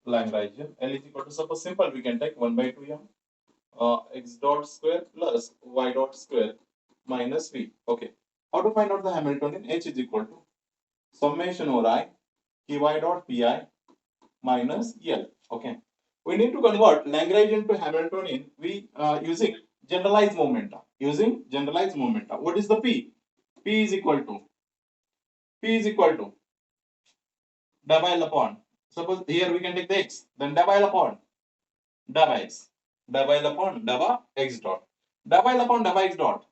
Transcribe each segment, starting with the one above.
Lagrangian. L is equal to, suppose simple, we can take 1 by 2 m x dot square plus y dot square minus v. Okay. How to find out the Hamiltonian? H is equal to summation over I ky dot pi minus L. Okay. We need to convert Lagrangian to Hamiltonian. We using generalized momenta. Using generalized momenta. What is the P? P is equal to double upon. Suppose here we can take the x, then double upon double x, double upon double x dot, double upon double x dot,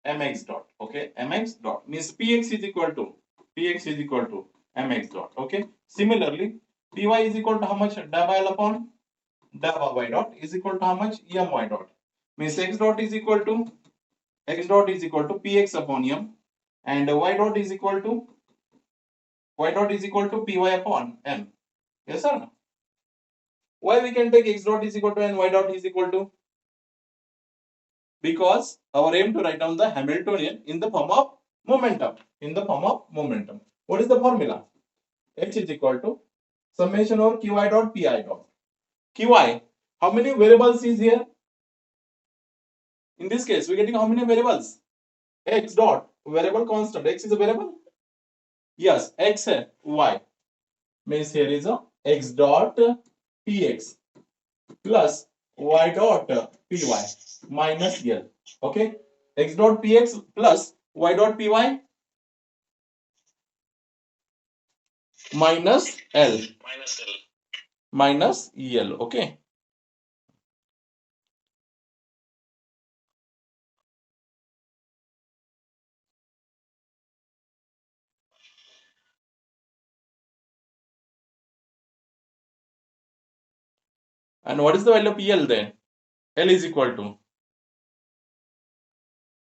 mx dot. Okay, mx dot means px is equal to mx dot. Okay. Similarly, py is equal to how much? Double upon double y dot is equal to how much? My dot. Means x dot is equal to px upon m, and y dot is equal to py upon m. Yes or no? Why we can take x dot is equal to and y dot is equal to? Because our aim to write down the Hamiltonian in the form of momentum. What is the formula? H is equal to summation over qi dot pi dot. Qi, how many variables is here? In this case, we are getting how many variables? X dot, variable constant. X is a variable? Yes, x, y. Means here is a x dot px plus y dot py minus L. Okay. X dot px plus y dot py minus L. Minus EL. Okay. And what is the value of EL then? L is equal to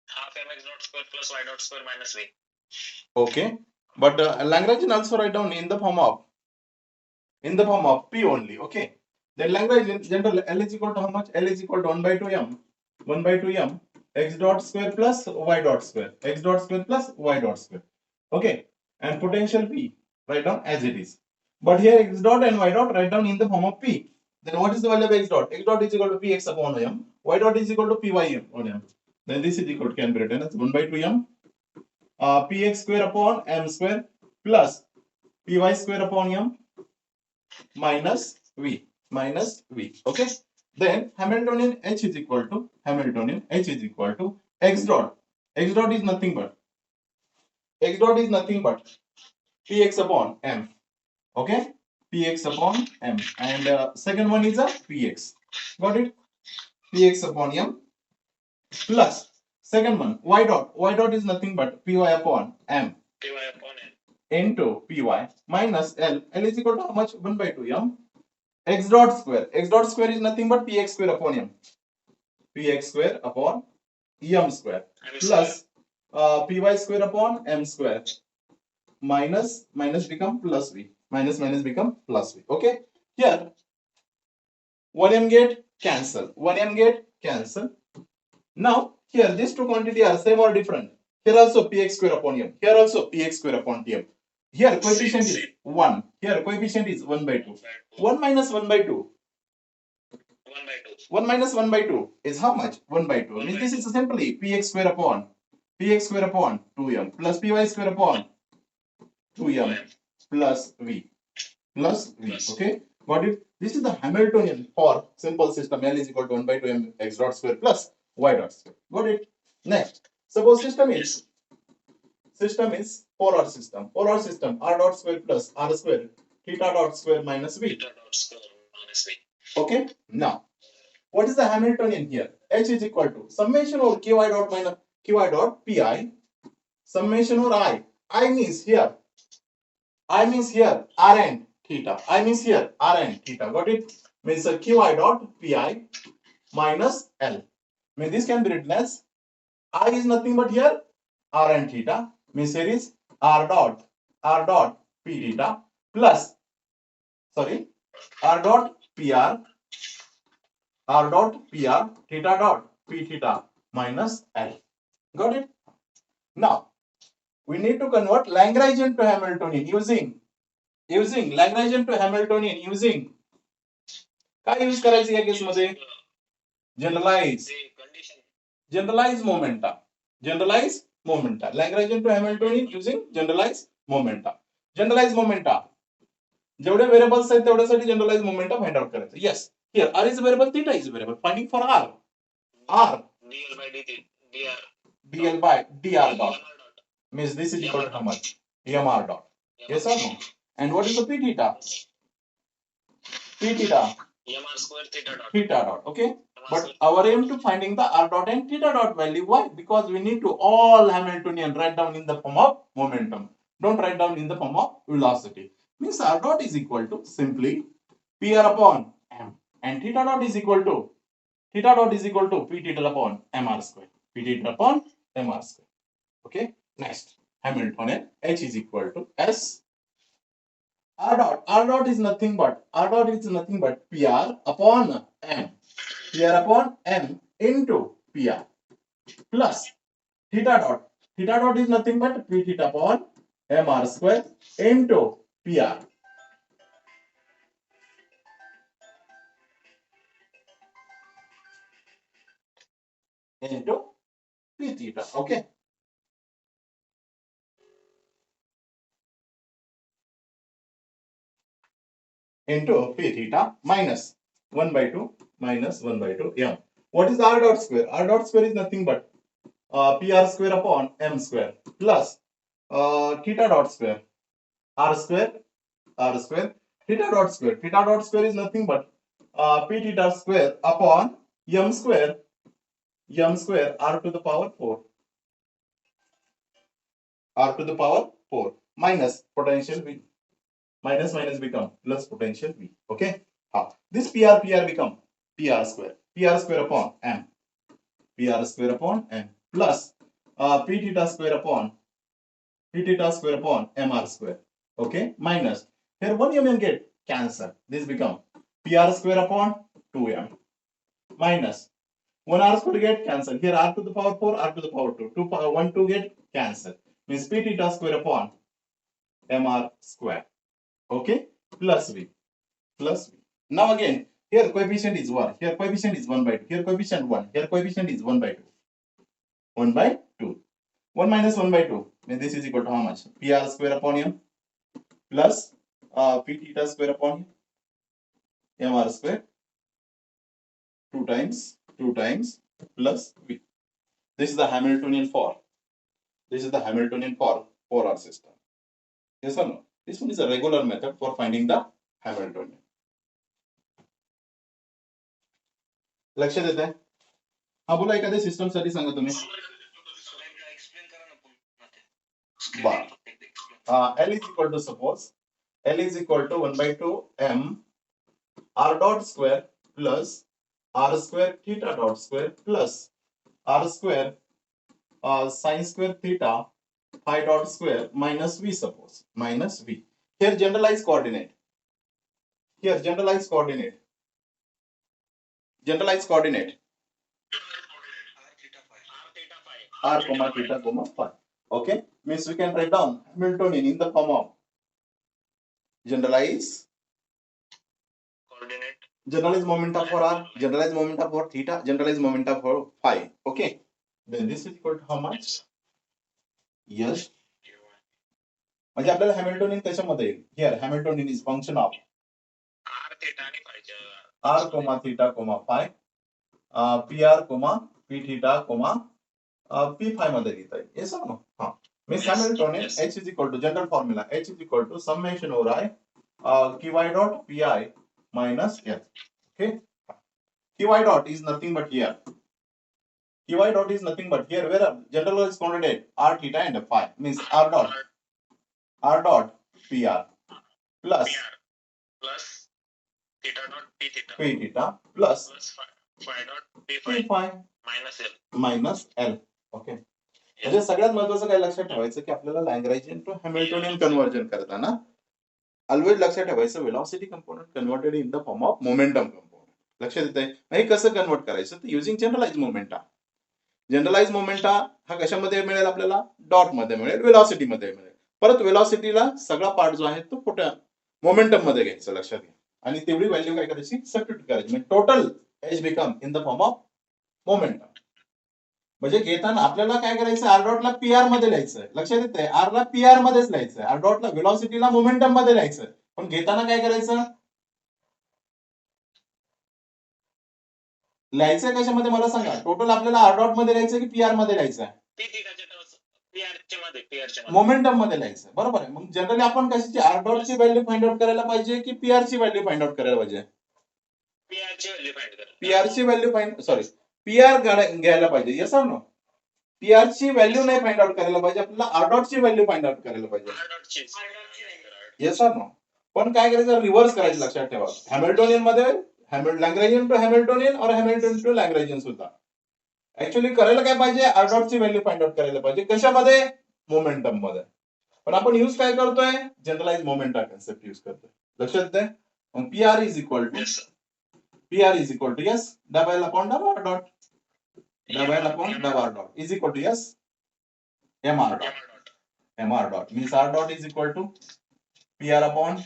half mx dot square plus y dot square minus v. Okay. But Lagrangian also write down in the form of P only. Okay. Then Lagrangian general L is equal to how much? L is equal to 1 by 2 m. 1 by 2 m x dot square plus y dot square. X dot square plus y dot square. Okay. And potential P write down as it is. But here x dot and y dot write down in the form of P. Then what is the value of x dot? X dot is equal to px upon m. Y dot is equal to py on m. Then this is equal to, can be written as 1 by 2 m px square upon m square plus py square upon m minus v. Okay. Then Hamiltonian H is equal to x dot. X dot is nothing but px upon m. Okay. Px upon m, and second one is a px. Got it? Px upon m plus second one y dot. Y dot is nothing but py upon m into py minus L. L is equal to how much? 1 by 2 m x dot square. X dot square is nothing but px square upon m. Px square upon em square plus py square upon m square minus become plus v. Minus become plus v. Okay. Here 1m get cancel. 1m get cancel. Now here these two quantity are same or different? Here also px square upon m. Here also px square upon m. Here coefficient is 1. Here coefficient is 1 by 2. 1 minus 1 by 2. 1 minus 1 by 2 is how much? 1 by 2. Means this is simply px square upon 2m plus py square upon 2m plus v. Okay. Got it? This is the Hamiltonian for simple system. L is equal to 1 by 2m x dot square plus y dot square. Got it? Next, suppose system is polar system. R dot square plus r square theta dot square minus v. Okay. Now, what is the Hamiltonian here? H is equal to summation over qi dot minus qi dot pi summation over I. I means here r and theta. Got it? Means qi dot pi minus L. Means this can be written as I is nothing but here r and theta. Means here is r dot p theta plus r dot pr theta dot p theta minus L. Got it? Now we need to convert Lagrangian to Hamiltonian using using Lagrangian to Hamiltonian using काय use करायचं या case मध्ये generalize generalized momenta generalized momenta Lagrangian to Hamiltonian using generalized momenta जेवढे variables आहेत तेवढ्यासाठी generalise momenta find out करायचं yes here r is variable theta is variable finding for r dl by dr dot means this is equal to how much mr dot yes or no and what is the p theta mr square theta dot okay but our aim to finding the r dot and theta dot value why because we need to all Hamiltonian write down in the form of momentum don't write down in the form of velocity means r dot is equal to simply pr upon m and theta dot is equal to p theta upon mr square p theta upon mr square okay next Hamiltonian h is equal to s r dot is nothing but pr upon m into pr plus theta dot is nothing but p theta upon mr square into pr into p theta okay into p theta minus 1 by 2 m. What is r dot square? R dot square is nothing but pr square upon m square plus theta dot square r square theta dot square is nothing but p theta square upon m square r to the power 4 minus potential v minus become plus potential v okay this pr become pr square upon m plus p theta square upon mr square okay minus here 1 m get cancel this become pr square upon 2m minus 1 r square get cancel here r to the power 4 r to the power 2 1 2 get cancel means p theta square upon mr square okay plus v now again here coefficient is 1 here coefficient is 1 by 2 here coefficient 1 here coefficient is 1 by 2 1 minus 1 by 2 means this is equal to how much pr square upon m plus p theta square upon mr square 2 times plus v this is the Hamiltonian for our system yes or no this one is a regular method for finding the Hamiltonian लक्षात येत आहे हा बोला एखाद्या system साठी सांगा तुम्ही L is equal to suppose L is equal to 1 by 2 m r dot square plus r square theta dot square plus r square sin square theta phi dot square minus v suppose minus v here generalized coordinate r comma theta comma phi okay means we can write down Hamiltonian in the form of generalized momenta for r generalized momenta for theta generalized momenta for phi okay then this is equal to how much yes म्हणजे आपल्याला Hamiltonian कशामध्ये येईल here Hamiltonian is function of r comma theta comma phi pr comma p theta comma p phi मध्ये लिहिता येईल yes or no हां means Hamiltonian h is equal to general formula h is equal to summation over I qy dot pi minus l okay qy dot is nothing but here where generalized coordinate r theta and phi means r dot pr plus theta dot p theta plus phi dot p phi minus l okay म्हणजे सगळ्यात महत्त्वाचं काय लक्षात ठेवायचं की आपल्याला लॅग्रेंजियन to Hamiltonian conversion करताना always लक्षात ठेवायचं velocity component converted in the form of momentum component लक्षात येतंय हे कसं कन्वर्ट करायचं तर युजिंग जनरलाइज मोमेंटा हा कशामध्ये मिळेल आपल्याला डॉट मध्ये मिळेल वेलॉसिटी मध्ये मिळेल परत वेलॉसिटीला सगळा पार्ट जो आहे तो मोमेंटम मध्ये घ्यायचं, लक्षात घ्या. आणि तेवढी व्हॅल्यू काय करायची, सबस्टिट्यूट करायची. म्हणजे total H become in the form of momentum. म्हणजे घेताना आपल्याला काय करायचं, आर डॉटला पीआर मध्ये लिहायचं. लक्षात येतंय, आर ला पीआर मध्येच लिहायचं, आर डॉटला व्हेलॉसिटीला मोमेंटम मध्ये लिहायचं. पण घेताना काय करायचं, लिहायचं कशामध्ये मला सांगा. टोटल आपल्याला आर डॉट मध्ये लिहायचं की पीआर मध्ये लिहायचं, मोमेंटम मध्ये लिहायचं. बरोबर आहे. मग जनरली आपण कशाची, आर डॉट ची व्हॅल्यू फाइंड आउट करायला पाहिजे की पीआर ची व्हॅल्यू फाइंड आउट करायला पाहिजे. पीआर ची व्हॅल्यू फाइंड, सॉरी, पीआर घ्यायला पाहिजे. येस और नो. पीआर ची व्हॅल्यू नाही फाइंड आउट करायला पाहिजे, आपल्याला आर डॉट ची व्हॅल्यू फाइंड आउट करायला पाहिजे. येस और नो. पण काय करायचं, रिव्हर्स करायचं. लक्षात ठेवा, हॅमिल्टोनियन मध्ये लॅग्रेंजियन टू हॅमिल्टोनियन और हॅमिल्टोनियन टू लॅग्रेंजियन सुद्धा. ऍक्च्युअली करायला काय पाहिजे, आर डॉट ची व्हॅल्यू फाइंड आउट करायला पाहिजे. कशामध्ये, मोमेंटम मध्ये. पण आपण यूज काय करतोय, जनरलाइज मोमेंट हा कन्सेप्ट यूज करतोय. लक्षात येते. मग PR is equal to S double upon double R dot, double upon double R dot is equal to S M R dot. M R dot means R dot is equal to PR upon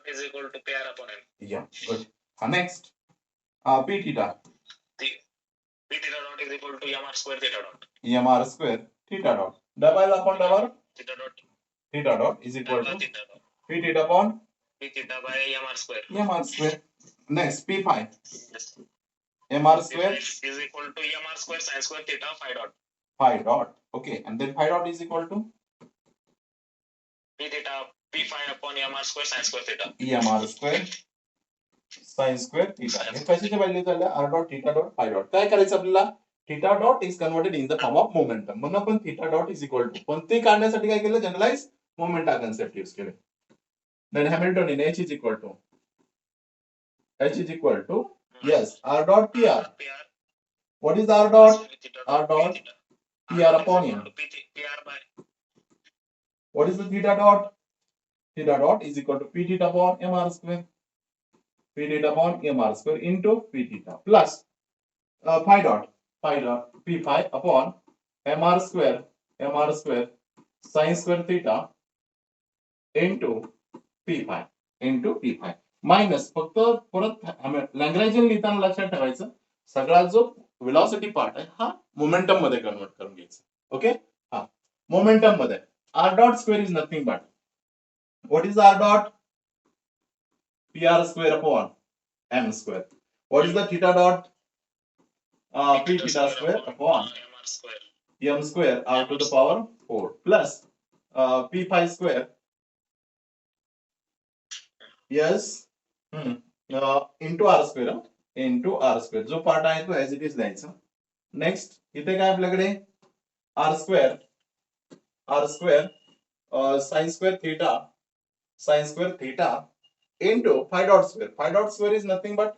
m. Yeah, good. Next, p theta. P theta dot is equal to mr square theta dot. mr square theta dot. Double upon double theta dot is equal to p theta upon P theta by mr square. mr square. Next, p phi. mr square is equal to mr square sin square theta phi dot. Phi dot. Okay, and then phi dot is equal to P theta p phi upon mr square sin square theta. mr square sin square theta. हे कशाची value झाल्या, r dot theta dot phi dot. काय करायचं आपल्याला, theta dot is converted in the form of momentum. म्हणून आपण theta dot is equal to, पण ते काढण्यासाठी काय केलं, जनरलाइज मोमेंट हा कन्सेप्ट यूज केले. Then Hamiltonian h is equal to yes r dot pr. What is r dot? R dot pr upon m. What is the theta dot? Theta dot is equal to p theta upon mr square. P theta upon mr square into p theta plus phi dot p phi upon mr square sin square theta into p phi minus, फक्त परत लॅग्रेंजियन लिहिताना लक्षात ठेवायचं, सगळा जो velocity part आहे हा momentum मध्ये कन्वर्ट करून घ्यायचा. ओके, हा मोमेंटम मध्ये R dot square is nothing but, what is R dot, pr square upon m square. What is the theta dot? P theta square upon m square r to the power 4 plus p phi square yes into r square. जो part आहे तो as it is लिहायचा. Next इथे काय आपल्याकडे r square sin square theta into phi dot square. Phi dot square is nothing but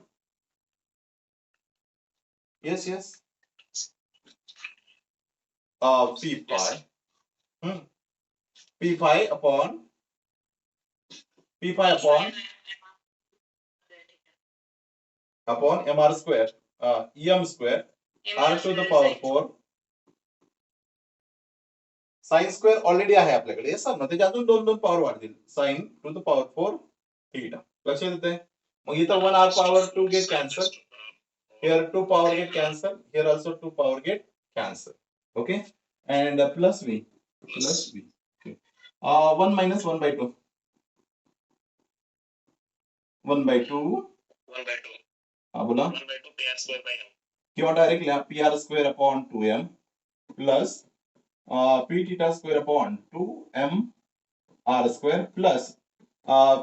yes p phi upon mr square em square r to the power 4 sin square already आहे आपल्याकडे. Yes ना, त्याच्या अजून दोन power वाढतील, sin to the power 4 theta. लक्षात येते. मग इथं 1 r power 2 get cancel, here 2 power get cancel, here also 2 power get cancel. Okay, and plus v. Okay. 1 minus 1 by 2. 1 by 2. बोला 1 by 2 pr square by m. किंवा directly pr square upon 2m plus p theta square upon 2m r square plus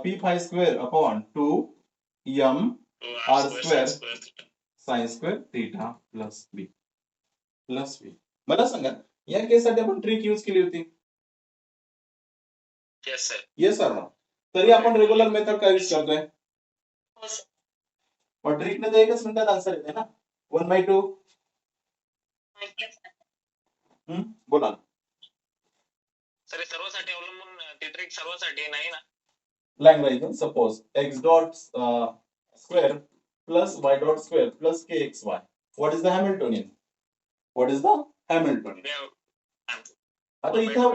p phi square upon 2m r square sin square theta plus b. मला सांगा, या केससाठी आपण trick use केली होती. Yes sir ना. तरी आपण regular method काय use करतोय, पण ट्रिक मध्ये एकच मिनिटात आन्सर येते ना, 1 by 2. बोला ना. सर सर्वसाठी अवलंबून ती ट्रिक सर्वसाठी नाही ना. लॅग्रेंजियन suppose x dot square plus y dot square plus kxy. What is the Hamiltonian? आता इथं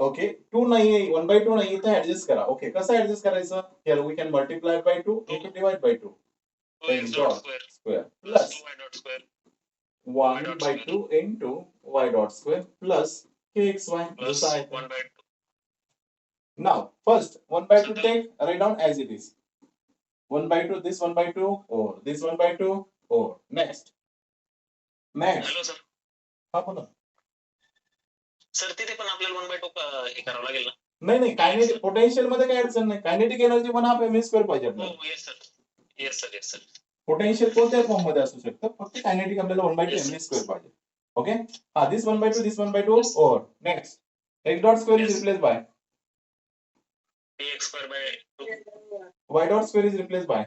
ओके 2 नाही आहे 1/2 नाही इथे ऍडजस्ट करा. ओके कसं ऍडजस्ट करायचं? Here we can multiply by 2 into divide by 2 2x dot square square plus plus 2y dot square 1 by 2 into y dot square plus kxy plus जसा आहे 1 by 2. now first 1 by 2 So take write down as it is 1 by 2 this 1 by 2 or this 1 by 2 or next hello sir हा बोला sir तिथे पण आपल्याला 1 by 2 हे करावं लागेल ना. नाही कायनेटिक पोटेन्शियल मध्ये काही अडचण नाही कायनेटिक एनर्जी पण हाफ एम स्क्वेअर पाहिजे हो आपल्याला yes sir yes sir yes sir potential कोणत्याही फॉर्म मध्ये असू शकतं फक्त कायनेटिक आपल्याला 1 by 2 Yes, um sir. Square पाहिजे ओके हा this 1 by 2 this 1 by 2 or next x dot square is Yes. replaced by px square by 2 y dot square is replaced by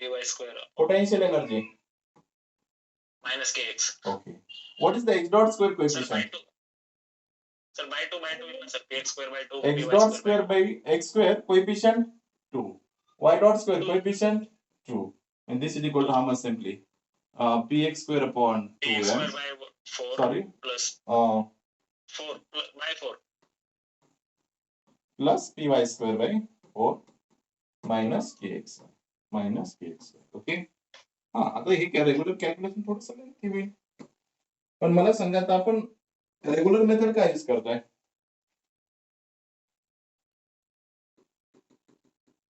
py square potential energy minus kx. okay what is the x dot square Sir by coefficient 2. Sir by 2 will be sir px square by 2 x py dot square square by by x square coefficient 2 y dot square 2. coefficient 2 and this is equal to how much simply px square upon px 2m square by 4 sorry plus 4 by 4 plus py square by 4 minus kx okay हा आता हे regular calculation थोडंसं lengthy होईल पण मला सांगा आता आपण regular method काय use करताय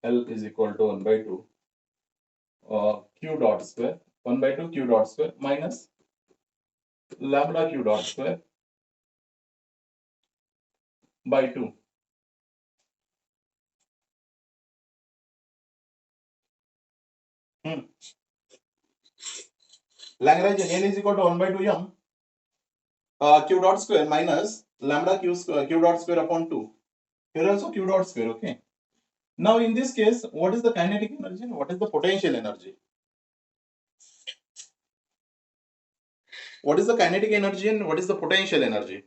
L is equal to 1 by 2 q dot square 1 by 2 q dot square minus lambda q dot square by 2 Lagrangian L is equal to 1 by 2 m q dot square minus lambda q dot square upon 2 here also q dot square okay now in this case what is the kinetic energy and what is the potential energy what is the kinetic energy and what is the potential energy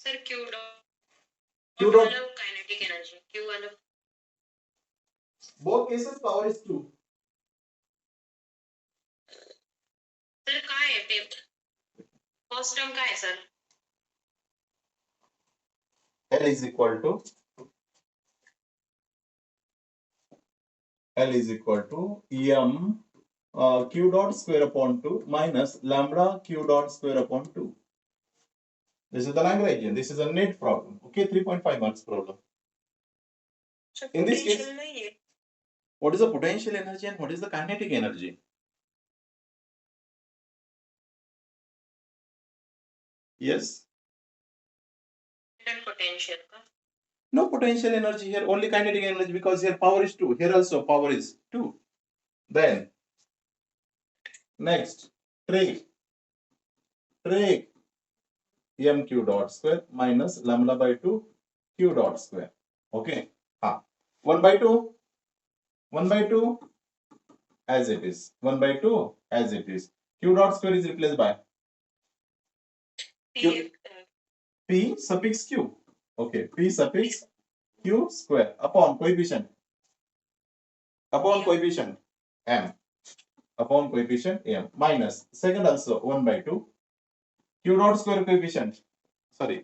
Sir, Q dot. Q dot Kinetic energy. Q वाला. both cases power is 2 Sir काय आहे ते? First term काय आहे sir? L is equal to m q dot square upon 2 minus lambda q dot square upon 2 this is the Lagrangian this is a net problem okay 3.5 marks problem Sir, in this case potential नहीं है. what is the potential energy and what is the kinetic energy yes And potential का? no potential energy here only kinetic energy because here power is 2 here also power is 2 then next take mq dot square minus lambda by 2 q dot square okay 1 by 2 1 by 2 as it is 1 by 2 as it is q dot square is replaced by P, Q. p suffix q okay p suffix q square upon coefficient m upon coefficient m minus second also 1 by 2 q dot square coefficient sorry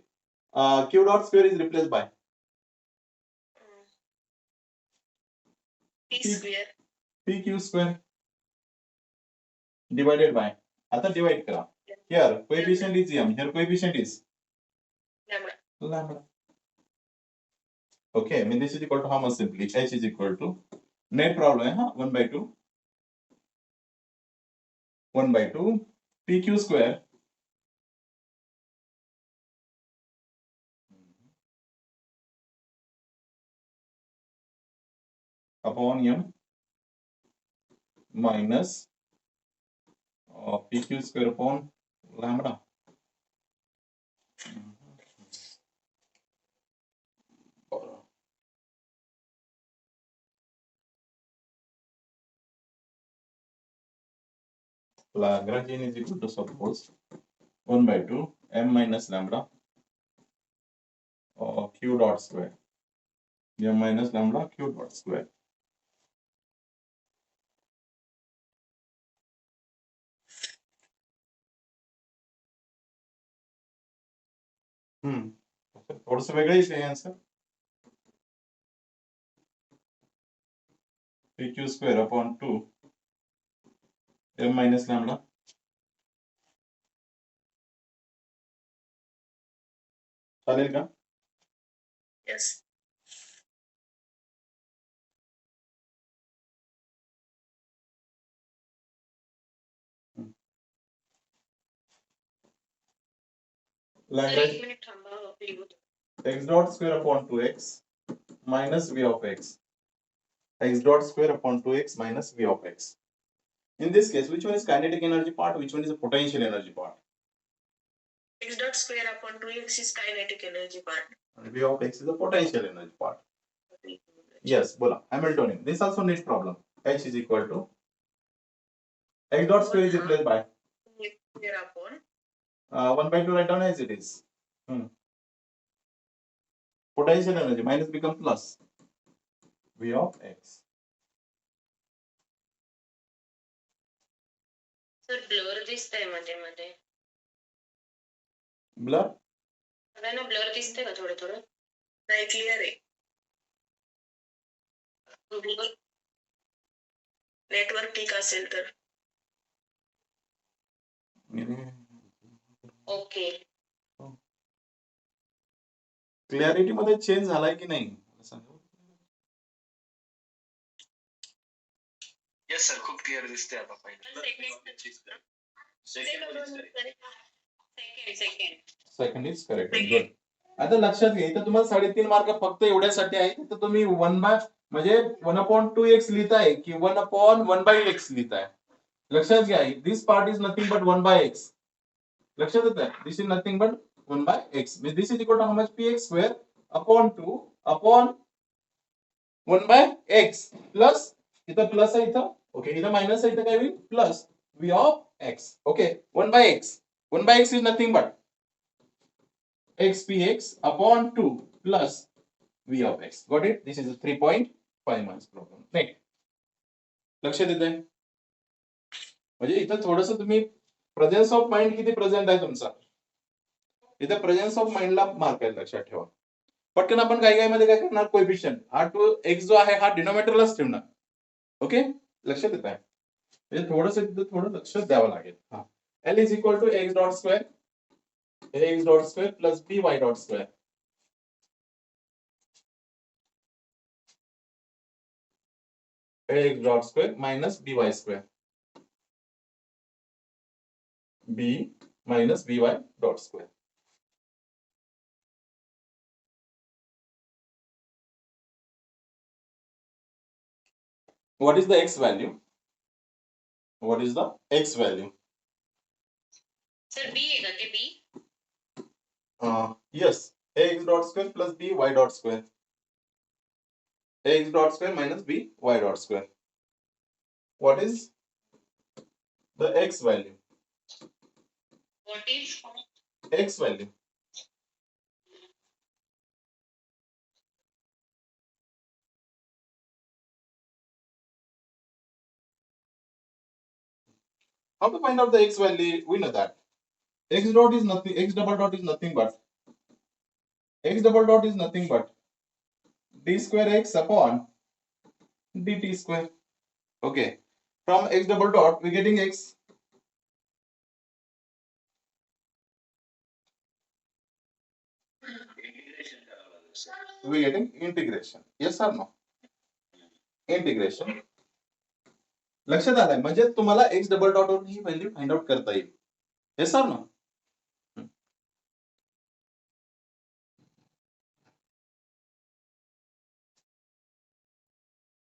q dot square is replaced by P P. square. pq square divided by आता divide करा here coefficient is m here coefficient is lambda okay I mean this is equal to how much simply h is equal to net problem है 1 by 2 1 by 2 pq square upon m minus pq square upon lambda Lagrangian is equal to suppose 1 by 2 m minus lambda q dot square m minus lambda q dot square थोडस वेगळं आहे answer. pq square upon 2 m minus lambda. चालेल का? Yes. Sir Lagrange एक minute थांबा लिहू. x dot square upon 2x minus v of x. X dot square upon 2x minus v of x. In this case, which one is kinetic energy part? Which one is the potential energy part? X dot square upon 2x is kinetic energy part. And v of x is the potential energy part. Yes, bola. Hamiltonian. This also needs problem. H is equal to x dot square is replaced by X square upon 1 by 2 write down as it is. Potential energy minus become plus v of x. Sir blur दिसतंय मध्ये मध्ये. Blur? मला ना blur दिसतंय का थोडं थोडं? नाही क्लिअर आहे. गुगल नेटवर्क ठीक असेल तर. ओके. क्लॅरिटी मध्ये चेंज झालाय की नाही? येस सर, खूप क्लिअर दिसते आता सेकंड इज करेक्ट. गुड. आता लक्षात घ्या, इथं तुम्हाला 3.5 मार्क फक्त एवढ्यासाठी आहे. तर तुम्ही 1 बाय म्हणजे 1/2x लिहिताय की 1/1/x लिहिताय. लक्षात घ्या, this part is nothing but 1/x. लक्षात येतं, this is nothing but 1/x. This is equal to how much px square upon 2 upon 1/x plus इथं प्लस आहे इथं. ओके, इथं मायनस आहे, इथं काय होईल plus v of x. Okay, 1/x. 1/x is nothing but x px upon 2 plus v of x. Got it? This is a 3.5 marks problem. Next. लक्षात येतंय? म्हणजे इथं थोडस तुम्ही प्रेझेन्स ऑफ माइंड किती प्रेझेंट आहे तुमचा. इथं प्रेझेन्स ऑफ माइंडला मार्क आहे, लक्षात ठेवा. पटकन आपण काही मध्ये काय करणार, कोएफिशियंट हा टू एक्स जो आहे हा डिनोमिनेटरलाच ठेवणार. ओके, लक्षात येत आहे? म्हणजे थोडं लक्ष द्यावं लागेल. हा, L is equal to x dot square x dot square plus by dot square. x dot square minus by square. b minus by dot square. What is the x value? What is the x value? Sir b आहे का ते b? Yes, x dot square plus by dot square. x dot square minus by dot square. What is the x value? What is X value. How to find out the x value? We know that x dot is nothing. X double dot is nothing but x double dot is nothing but d square x upon dt square. Okay, from x double dot we're getting x. We're getting integration. Yes or no? Integration. लक्षात आलंय, म्हणजे तुम्हाला x double dot वरून ही value find out करता येईल. Yes और no?